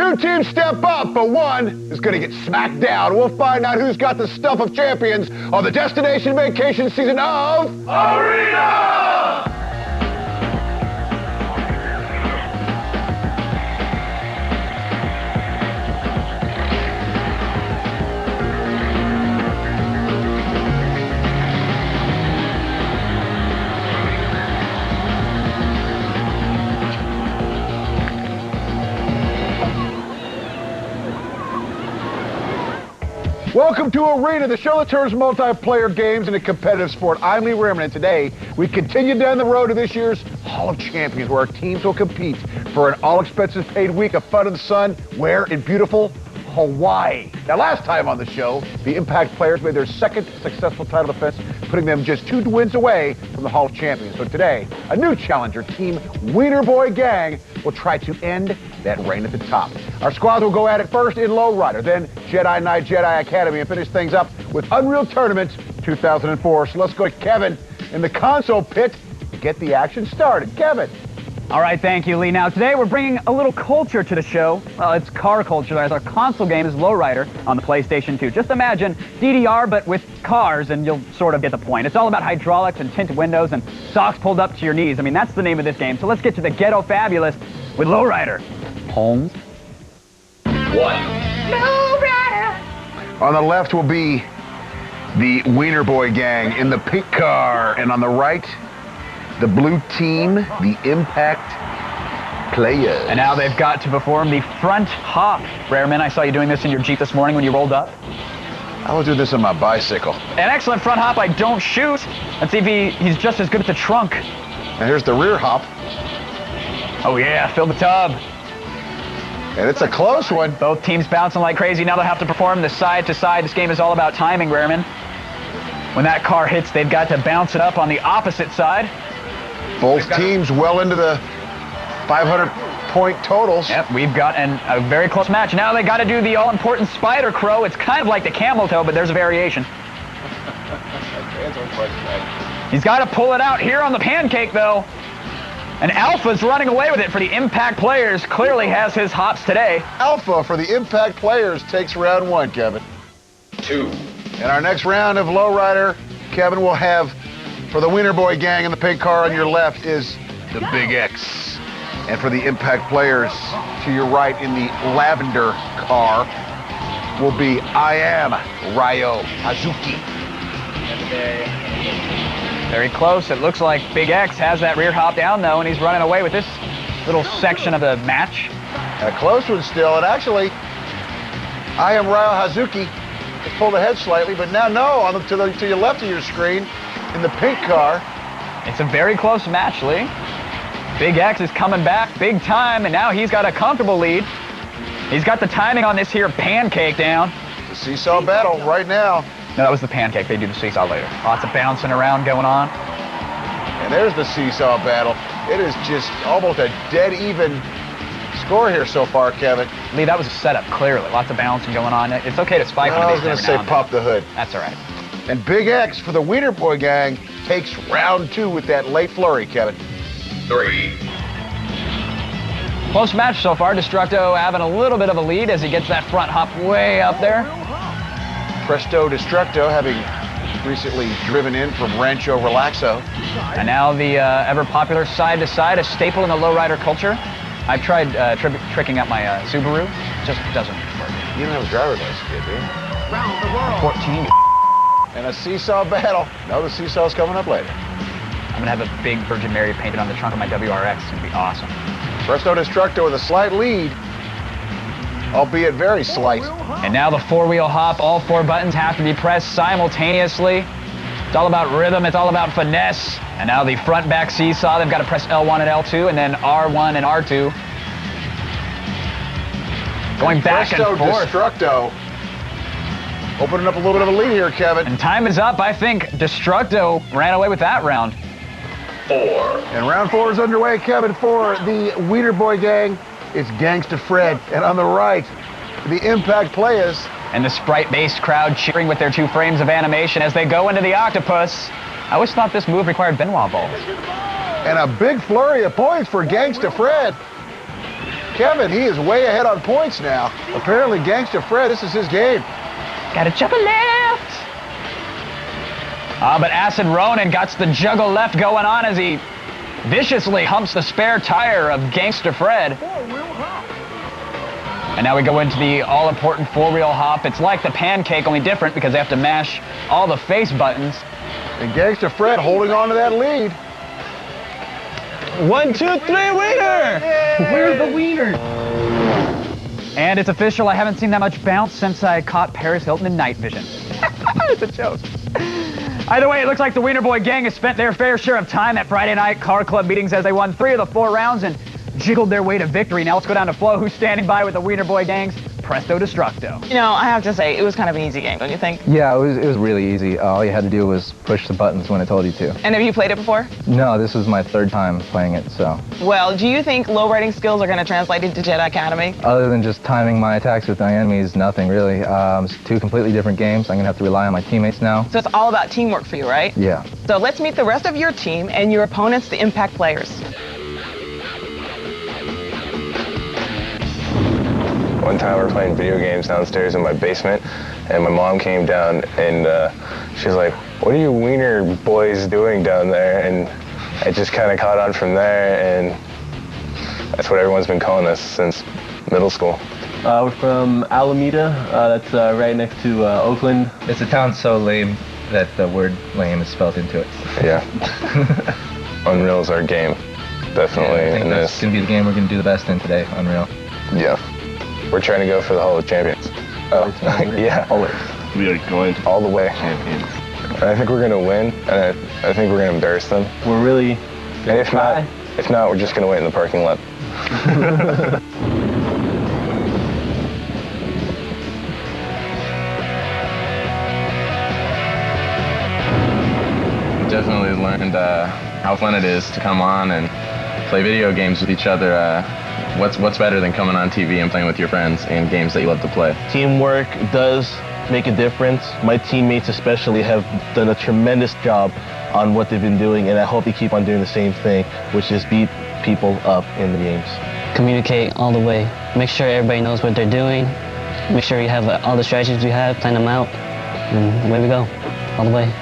Two teams step up, but one is going to get smacked down. We'll find out who's got the stuff of champions on the Destination Vacation season of Arena! Welcome to Arena, the show that turns multiplayer games into competitive sport. I'm Lee Rehrman, and today we continue down the road to this year's Hall of Champions, where our teams will compete for an all-expenses-paid week of fun in the sun, where in beautiful Hawaii. Now, last time on the show, the Impact Players made their second successful title defense, putting them just 2 wins away from the Hall of Champions. So today, a new challenger, Team Wiener Boy Gang, will try to end that reign at the top. Our squads will go at it first in Lowrider, then Jedi Knight Jedi Academy, and finish things up with Unreal Tournament 2004. So let's go to Kevin in the console pit to get the action started. Kevin. All right, thank you, Lee. Now, today we're bringing a little culture to the show. Well, it's car culture, as our console game is Lowrider on the PlayStation 2. Just imagine DDR, but with cars, and you'll sort of get the point. It's all about hydraulics and tinted windows and socks pulled up to your knees. I mean, that's the name of this game. So let's get to the ghetto fabulous with Lowrider. Holmes. 1. Lowrider! On the left will be the Wiener Boy Gang in the pink car, and on the right, the blue team, the Impact Playerz. And now they've got to perform the front hop. Rehrman, I saw you doing this in your Jeep this morning when you rolled up. I will do this on my bicycle. An excellent front hop. I don't shoot. Let's see if he's just as good at the trunk. And here's the rear hop. Oh yeah, fill the tub. And it's a close one. Both teams bouncing like crazy. Now they'll have to perform the side to side. This game is all about timing, Rehrman. When that car hits, they've got to bounce it up on the opposite side. Both teams well into the 500-point totals. Yep, we've got a very close match. Now they got to do the all-important spider crow. It's kind of like the camel toe, but there's a variation. He's got to pull it out here on the pancake, though. And Alpha's running away with it for the Impact Players. Clearly has his hops today. Alpha for the Impact Players takes round 1, Kevin. 2. In our next round of Lowrider, Kevin will have, for the Wiener Boy Gang in the pink car on your left, is the Big X. And for the Impact Players to your right in the lavender car will be I Am Ryo Hazuki. Very close. It looks like Big X has that rear hop down, though, and he's running away with this little section of the match. A close one still, and actually, I Am Ryo Hazuki has pulled ahead slightly, but now no, to your left of your screen, in the pink car. It's a very close match, Lee. Big X is coming back big time, and now he's got a comfortable lead. He's got the timing on this here pancake down. The seesaw battle right now. No, that was the pancake. They do the seesaw later. Lots of bouncing around going on. And there's the seesaw battle. It is just almost a dead even score here so far, Kevin. Lee, that was a setup, clearly. Lots of bouncing going on. It's okay to spike one of I these was going to say pop the hood. That's all right. And Big X for the Wiener Boy Gang takes round 2 with that late flurry, Kevin. 3. Close match so far. Destructo having a little bit of a lead as he gets that front hop way up there. Presto Destructo, having recently driven in from Rancho Relaxo. And now the ever-popular side-to-side, a staple in the lowrider culture. I've tried tricking out my Subaru. It just doesn't work. You don't have a driver's license yet, do you? Round the world. 14. And a seesaw battle. No, the seesaw's coming up later. I'm going to have a big Virgin Mary painted on the trunk of my WRX. It's going to be awesome. Presto Destructo with a slight lead, albeit very slight. And now the 4-wheel hop. All 4 buttons have to be pressed simultaneously. It's all about rhythm. It's all about finesse. And now the front-back seesaw. They've got to press L1 and L2, and then R1 and R2. Going back and forth. Presto Destructo opening up a little bit of a lead here, Kevin. And time is up. I think Destructo ran away with that round. 4. And round 4 is underway, Kevin, for the Wiener Boy Gang. It's Gangsta Fred. And on the right, the Impact Playerz. And the sprite-based crowd cheering with their 2 frames of animation as they go into the octopus. I always thought this move required Benoit balls. And a big flurry of points for Gangsta Fred. Kevin, he is way ahead on points now. Apparently, Gangster Fred, this is his game. Got to juggle left. But Acid Ronan got the juggle left going on as he viciously humps the spare tire of Gangster Fred. And now we go into the all-important four-wheel hop. It's like the pancake, only different because they have to mash all the face buttons. And Gangster Fred holding on to that lead. 1, 2, 3, Wiener! Where's the Wiener? And it's official, I haven't seen that much bounce since I caught Paris Hilton in night vision. It's a joke. Either way, it looks like the Wiener Boy gang has spent their fair share of time at Friday night car club meetings as they won 3 of the 4 rounds and jiggled their way to victory. Now let's go down to Flo, who's standing by with the Wiener Boy gang's Presto Destructo. You know, I have to say, it was kind of an easy game, don't you think? Yeah, it was really easy. All you had to do was push the buttons when I told you to. And have you played it before? No, this was my 3rd time playing it, so. Well, do you think low riding skills are going to translate into Jedi Academy? Other than just timing my attacks with my enemies, nothing really. It's 2 completely different games. I'm gonna have to rely on my teammates now. So it's all about teamwork for you, right? Yeah. So let's meet the rest of your team and your opponents, the Impact Players. One time we were playing video games downstairs in my basement, and my mom came down and she was like, "What are you Wiener boys doing down there?" And I just kind of caught on from there, and that's what everyone's been calling us since middle school. We're from Alameda. That's right next to Oakland. It's a town so lame that the word lame is spelled into it. Yeah. Unreal is our game, definitely. I think in that's this. gonna be the game we're gonna do the best in today, Unreal. Yeah. We're trying to go for the Hall of Champions. Oh, yeah. Always. We are going to All the way. champions. I think we're going to win, and I think we're going to embarrass them. We're really And if not, we're just going to wait in the parking lot. Definitely learned how fun it is to come on and play video games with each other. What's better than coming on TV and playing with your friends in games that you love to play? teamwork does make a difference. My teammates especially have done a tremendous job on what they've been doing, and I hope they keep on doing the same thing, which is beat people up in the games. Communicate all the way. Make sure everybody knows what they're doing. Make sure you have all the strategies we have, plan them out, and away we go, all the way.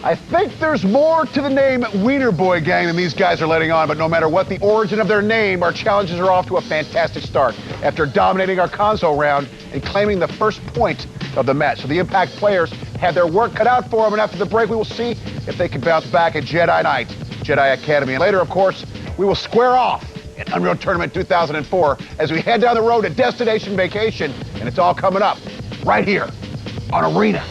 I think there's more to the name Wiener Boy Gang than these guys are letting on, but no matter what the origin of their name, our challenges are off to a fantastic start after dominating our console round and claiming the first point of the match. So the Impact Players have their work cut out for them, and after the break, we will see if they can bounce back at Jedi Night, Jedi Academy. And later, of course, we will square off in Unreal Tournament 2004 as we head down the road to Destination Vacation, and it's all coming up right here on Arena.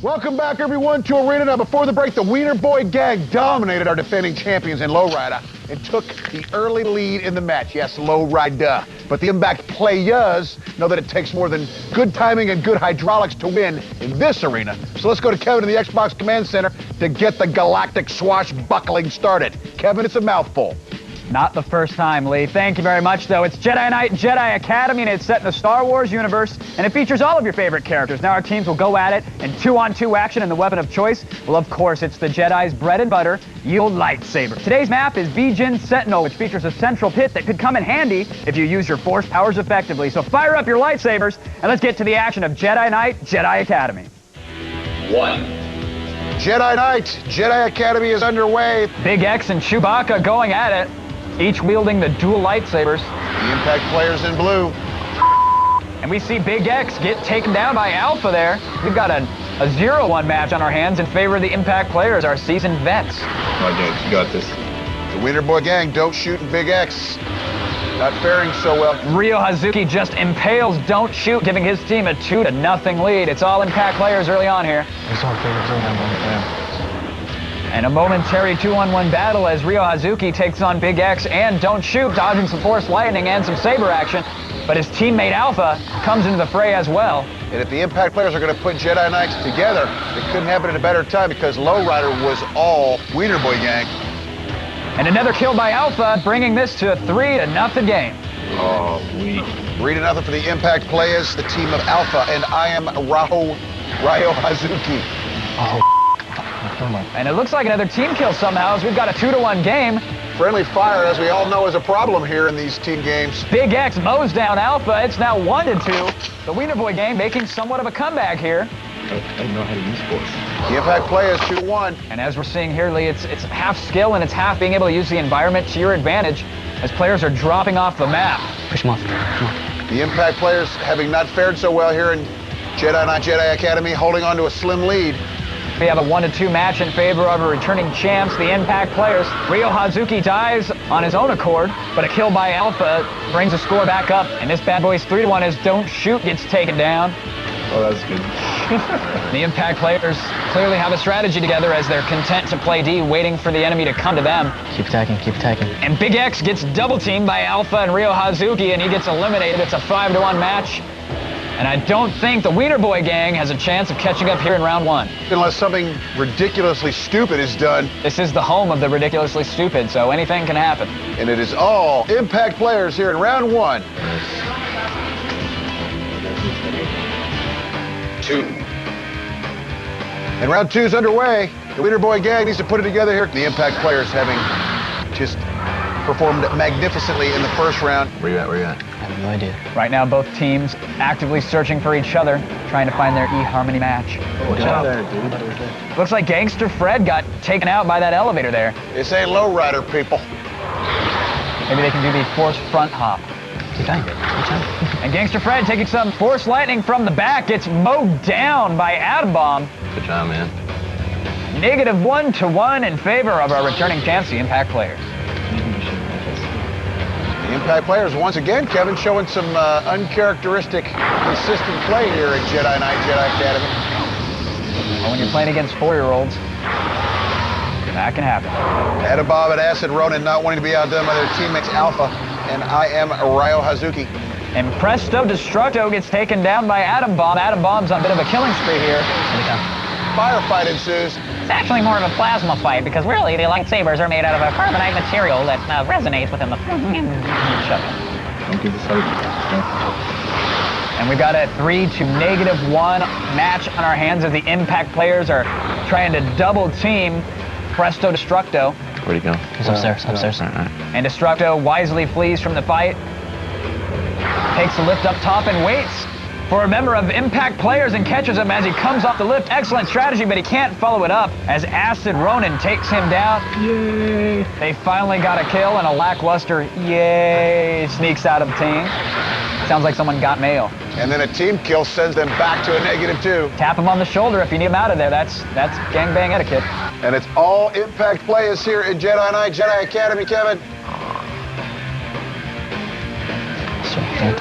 Welcome back, everyone, to Arena. Now, before the break, the Wiener Boy Gang dominated our defending champions in Lowrider and took the early lead in the match. Yes, Lowrider. But the Impact Playerz know that it takes more than good timing and good hydraulics to win in this arena. So let's go to Kevin in the Xbox Command Center to get the galactic swashbuckling started. Kevin, it's a mouthful. Not the first time, Lee. Thank you very much, though. It's Jedi Night, Jedi Academy, and it's set in the Star Wars universe, and it features all of your favorite characters. Now our teams will go at it in 2-on-2 action, and the weapon of choice, well, of course, it's the Jedi's bread and butter, yield lightsaber. Today's map is Bijin Sentinel, which features a central pit that could come in handy if you use your force powers effectively. So fire up your lightsabers, and let's get to the action of Jedi Night, Jedi Academy. 1. Jedi Night, Jedi Academy is underway. Big X and Chewbacca going at it, each wielding the dual lightsabers. The Impact Players in blue. And we see Big X get taken down by Alpha there. We've got a 0-1 match on our hands in favor of the Impact Players, our seasoned vets. Come on, James, you got this. The Wiener Boy Gang don't shoot in Big X. Not faring so well. Ryo Hazuki just impales Don't Shoot, giving his team a 2-0 lead. It's all Impact Players early on here. And a momentary 2-on-1 battle as Ryo Hazuki takes on Big X and Don't Shoot, dodging some Force Lightning and some saber action. But his teammate Alpha comes into the fray as well. And if the Impact Players are going to put Jedi Knights together, it couldn't happen at a better time because Lowrider was all Wiener Boy Gang. And another kill by Alpha, bringing this to a 3-0 game. 3-0 for the Impact Playerz, the team of Alpha, and I am Ryo Hazuki. And it looks like another team kill somehow, as we've got a 2-1 game. Friendly fire, as we all know, is a problem here in these team games. Big X mows down Alpha. It's now 1-2. The Wiener Boy gang making somewhat of a comeback here. I don't know how to use force. The Impact Playerz 2-1. And as we're seeing here, Lee, it's half skill and it's half being able to use the environment to your advantage as players are dropping off the map. Push them off. Come on. The Impact Playerz, having not fared so well here in Jedi Knight Jedi Academy, holding on to a slim lead. We have a 1-2 match in favor of our returning champs, the Impact Playerz. Ryo Hazuki dies on his own accord, but a kill by Alpha brings the score back up. And this bad boy's 3-1 as Don't Shoot gets taken down. Oh, that's good. The Impact Playerz clearly have a strategy together as they're content to play D, waiting for the enemy to come to them. Keep attacking, keep attacking. And Big X gets double teamed by Alpha and Ryo Hazuki, and he gets eliminated. It's a 5-1 match. And I don't think the Wiener Boy gang has a chance of catching up here in round 1. Unless something ridiculously stupid is done. This is the home of the ridiculously stupid, so anything can happen. And it is all Impact Playerz here in round 1. 2. And round 2 is underway. The Wiener Boy gang needs to put it together here. The Impact Playerz having just performed magnificently in the first round. Where you at? I have no idea. Right now, both teams actively searching for each other, trying to find their E-Harmony match. Watch out there, dude. Looks like Gangster Fred got taken out by that elevator there. This ain't lowrider, people. Maybe they can do the force front hop. Keep trying. And Gangster Fred taking some force lightning from the back, gets mowed down by Atom Bomb. Good job, man. -1-1 in favor of our returning champs, the Impact Playerz. The Impact Playerz, once again, Kevin, showing some uncharacteristic, consistent play here at Jedi Knight Jedi Academy. Well, when you're playing against 4-year-olds, that can happen. Atom Bomb and Acid Ronin not wanting to be outdone by their teammates Alpha, and I am Ryo Hazuki. And Presto Destructo gets taken down by Atom Bomb. Atom Bomb's on a bit of a killing spree here. Firefight ensues. It's actually more of a plasma fight because really the lightsabers are made out of a carbonite material that resonates within the... Shut up. Don't give this out. And we've got a 3-1 match on our hands as the Impact Playerz are trying to double team Presto Destructo. Where'd he go? He's upstairs. All right. And Destructo wisely flees from the fight, takes the lift up top and waits for a member of Impact Playerz and catches him as he comes off the lift. Excellent strategy, but he can't follow it up as Acid Ronin takes him down. Yay! They finally got a kill, and a lackluster yay sneaks out of the team. Sounds like someone got mail. And then a team kill sends them back to a -2. Tap him on the shoulder if you need him out of there. That's gangbang etiquette. And it's all Impact Playerz here in Jedi Knight Jedi Academy, Kevin.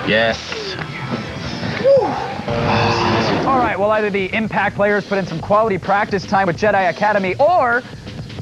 Yes. All right, well, either the Impact Playerz put in some quality practice time with Jedi Academy, or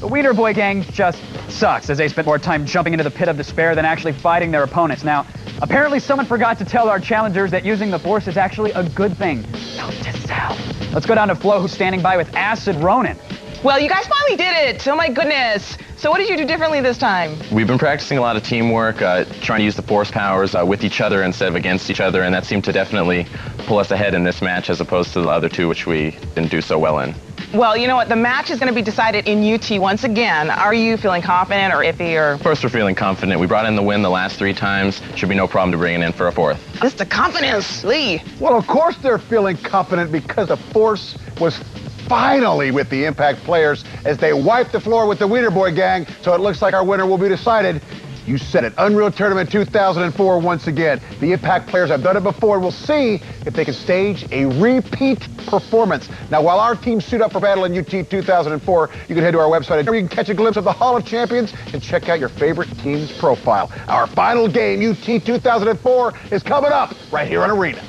the Wiener Boy gang just sucks, as they spent more time jumping into the pit of despair than actually fighting their opponents. Now, apparently someone forgot to tell our challengers that using the Force is actually a good thing. Note to self. Let's go down to Flo, who's standing by with Acid Ronin. Well, you guys finally did it. Oh my goodness. So what did you do differently this time? We've been practicing a lot of teamwork, trying to use the force powers with each other instead of against each other, and that seemed to definitely pull us ahead in this match as opposed to the other two, which we didn't do so well in. Well, you know what? The match is going to be decided in UT once again. Are you feeling confident or iffy or... Of course we're feeling confident. We brought in the win the last 3 times. Should be no problem to bring it in for a 4th. Just the confidence, Lee. Well, of course they're feeling confident because the Force was finally with the Impact Playerz as they wipe the floor with the Wiener Boy gang, so it looks like our winner will be decided. You said it, Unreal Tournament 2004 once again. The Impact Playerz have done it before, and we'll see if they can stage a repeat performance. Now, while our teams suit up for battle in UT 2004, you can head to our website where you can catch a glimpse of the Hall of Champions and check out your favorite team's profile. Our final game, UT 2004, is coming up right here on Arena.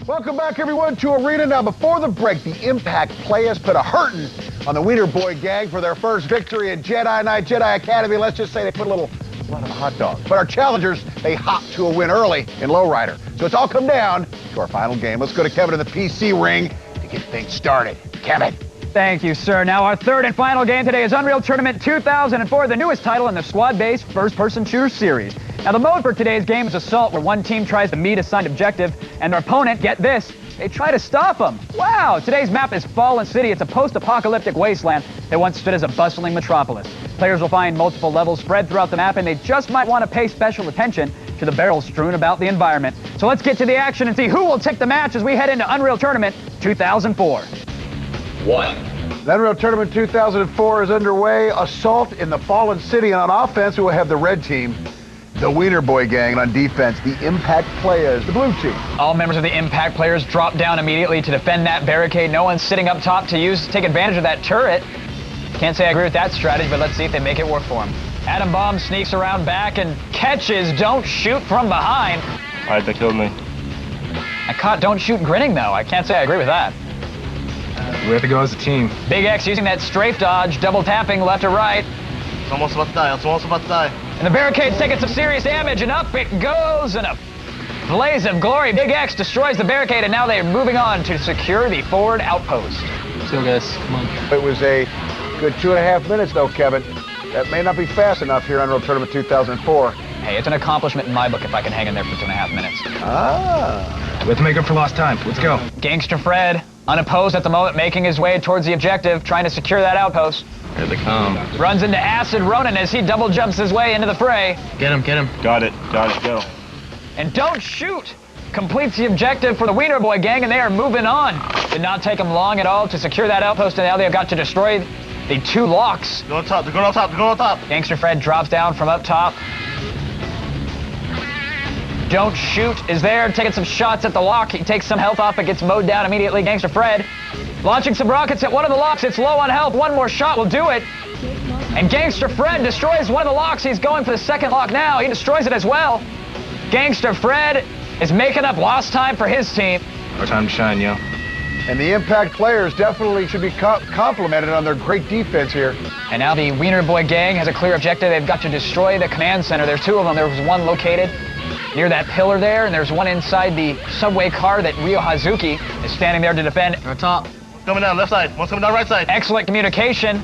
Welcome back, everyone, to Arena. Now, before the break, the Impact Playerz put a hurtin' on the Wiener Boy gang for their first victory in Jedi Knight Jedi Academy. Let's just say they put a little blood on a hot dog. But our challengers, they hopped to a win early in Lowrider. So it's all come down to our final game. Let's go to Kevin in the PC ring to get things started. Kevin. Thank you, sir. Now, our third and final game today is Unreal Tournament 2004, the newest title in the squad-based first-person shooter series. Now, the mode for today's game is Assault, where one team tries to meet a assigned objective, and their opponent, get this, they try to stop them. Wow! Today's map is Fallen City. It's a post-apocalyptic wasteland that once stood as a bustling metropolis. Players will find multiple levels spread throughout the map, and they just might want to pay special attention to the barrels strewn about the environment. So let's get to the action and see who will take the match as we head into Unreal Tournament 2004. 1. The Unreal Tournament 2004 is underway. Assault in the Fallen City, and on offense we will have the red team, the Wiener Boy Gang, and on defense, the Impact Playerz, the blue team. All members of the Impact Playerz drop down immediately to defend that barricade. No one's sitting up top to take advantage of that turret. Can't say I agree with that strategy, but let's see if they make it work for him. Atom Bomb sneaks around back and catches Don't Shoot from behind. All right, that killed me. I caught Don't Shoot grinning, though. I can't say I agree with that. We have to go as a team. Big X using that strafe dodge, double tapping left to right. It's almost about to die. It's almost about to die. And the barricade's taking some serious damage, and up it goes in a blaze of glory. Big X destroys the barricade, and now they're moving on to secure the forward outpost. Let's go, guys. Come on. It was a good 2.5 minutes, though, Kevin. That may not be fast enough here on Unreal Tournament 2004. Hey, it's an accomplishment in my book if I can hang in there for 2.5 minutes. Ah. We have to make up for lost time. Let's go. Gangster Fred, unopposed at the moment, making his way towards the objective, trying to secure that outpost. Here they come. Runs into Acid Ronan as he double jumps his way into the fray. Get him, get him. Got it, go. And Don't Shoot completes the objective for the Wiener Boy Gang, and they are moving on. Did not take them long at all to secure that outpost, and now they've got to destroy the 2 locks. Go on top, they're going on top, they're going on top. Gangster Fred drops down from up top. Don't Shoot is there, taking some shots at the lock. He takes some health off, but gets mowed down immediately. Gangster Fred launching some rockets at one of the locks. It's low on health. One more shot will do it. And Gangster Fred destroys one of the locks. He's going for the second lock now. He destroys it as well. Gangster Fred is making up lost time for his team. Our time to shine, yo. And the Impact Playerz definitely should be complimented on their great defense here. And now the Wiener Boy Gang has a clear objective. They've got to destroy the command center. There's 2 of them. There was one located near that pillar there, and there's one inside the subway car that Ryo Hazuki is standing there to defend. On top. Coming down left side, one's coming down right side. Excellent communication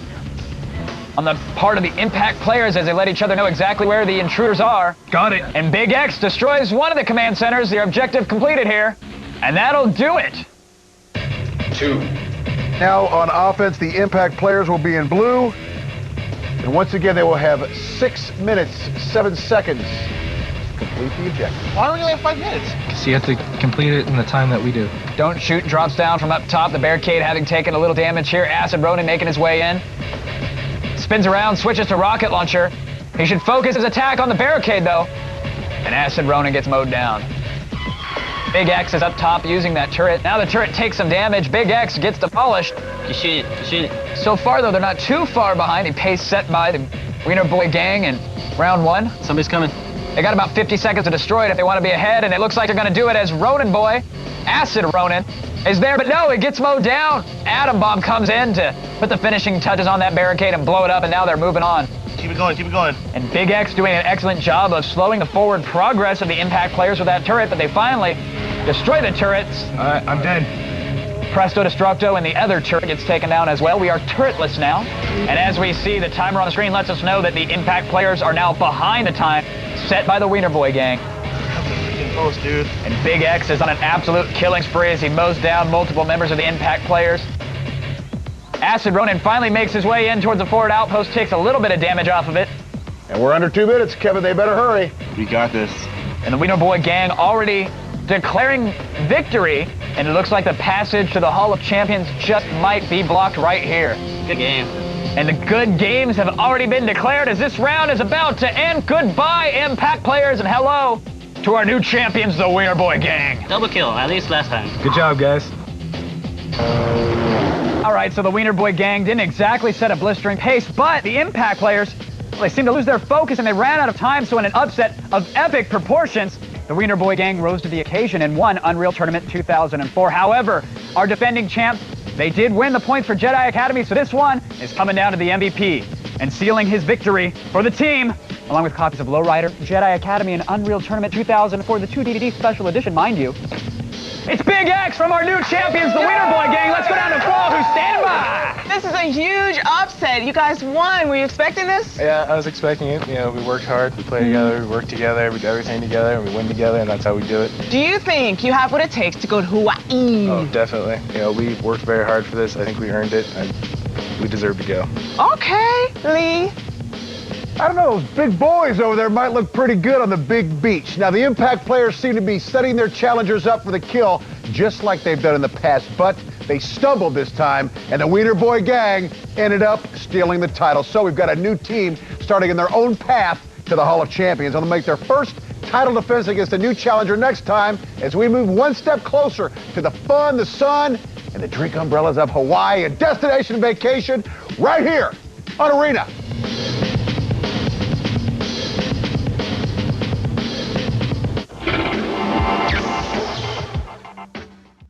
on the part of the Impact Playerz as they let each other know exactly where the intruders are. Got it. And Big X destroys one of the command centers. Their objective completed here, and that'll do it. 2. Now on offense, the Impact Playerz will be in blue. And once again, they will have 6 minutes, 7 seconds to complete the objective. Why don't we only have 5 minutes? Because you have to complete it in the time that we do. Don't Shoot drops down from up top. The barricade having taken a little damage here. Acid Ronan making his way in. Spins around, switches to rocket launcher. He should focus his attack on the barricade, though. And Acid Ronan gets mowed down. Big X is up top using that turret. Now the turret takes some damage. Big X gets demolished. You shoot it. So far, though, they're not too far behind. The pace set by the Wiener Boy Gang in round 1. Somebody's coming. They got about 50 seconds to destroy it if they want to be ahead, and it looks like they're going to do it as Ronan Boy, Acid Ronan, is there, but no, it gets mowed down. Atom Bomb comes in to put the finishing touches on that barricade and blow it up, and now they're moving on. Keep it going, keep it going. And Big X doing an excellent job of slowing the forward progress of the Impact Playerz with that turret, but they finally destroy the turrets. All right, I'm dead. Presto Destructo, and the other turret gets taken down as well. We are turretless now. And as we see, the timer on the screen lets us know that the Impact Playerz are now behind the time set by the Wiener Boy Gang. Close, dude. And Big X is on an absolute killing spree as he mows down multiple members of the Impact Playerz. Acid Ronan finally makes his way in towards the forward outpost, takes a little bit of damage off of it. And we're under 2 minutes, Kevin. They better hurry. We got this. And the Wiener Boy Gang already declaring victory, and it looks like the passage to the Hall of Champions just might be blocked right here. Good game. And the good games have already been declared as this round is about to end. Goodbye, Impact Playerz, and hello to our new champions, the Wiener Boy Gang. Double kill, at least last time. Good job, guys. All right, so the Wiener Boy Gang didn't exactly set a blistering pace, but the Impact Playerz, well, they seemed to lose their focus and they ran out of time, so in an upset of epic proportions, the Wiener Boy Gang rose to the occasion and won Unreal Tournament 2004. However, our defending champs, they did win the points for Jedi Academy, so this one is coming down to the MVP and sealing his victory for the team, along with copies of Lowrider, Jedi Academy, and Unreal Tournament 2004, the 2 DVD special edition, mind you. It's Big X from our new champions, the Wiener Boy Gang. Let's go down to Flo, who's standing by. This is a huge upset. You guys won. Were you expecting this? Yeah, I was expecting it. You know, we worked hard, we played together, we worked together, we do everything together, and we win together, and that's how we do it. Do you think you have what it takes to go to Hawaii? Oh, definitely. You know, we worked very hard for this. I think we earned it, and we deserve to go. Okay, Lee. I don't know, those big boys over there might look pretty good on the big beach. Now, the Impact players seem to be setting their challengers up for the kill, just like they've done in the past, but they stumbled this time, and the Wiener Boy Gang ended up stealing the title. So we've got a new team starting in their own path to the Hall of Champions. They'll make their first title defense against a new challenger next time as we move one step closer to the fun, the sun, and the drink umbrellas of Hawaii, a destination vacation right here on Arena.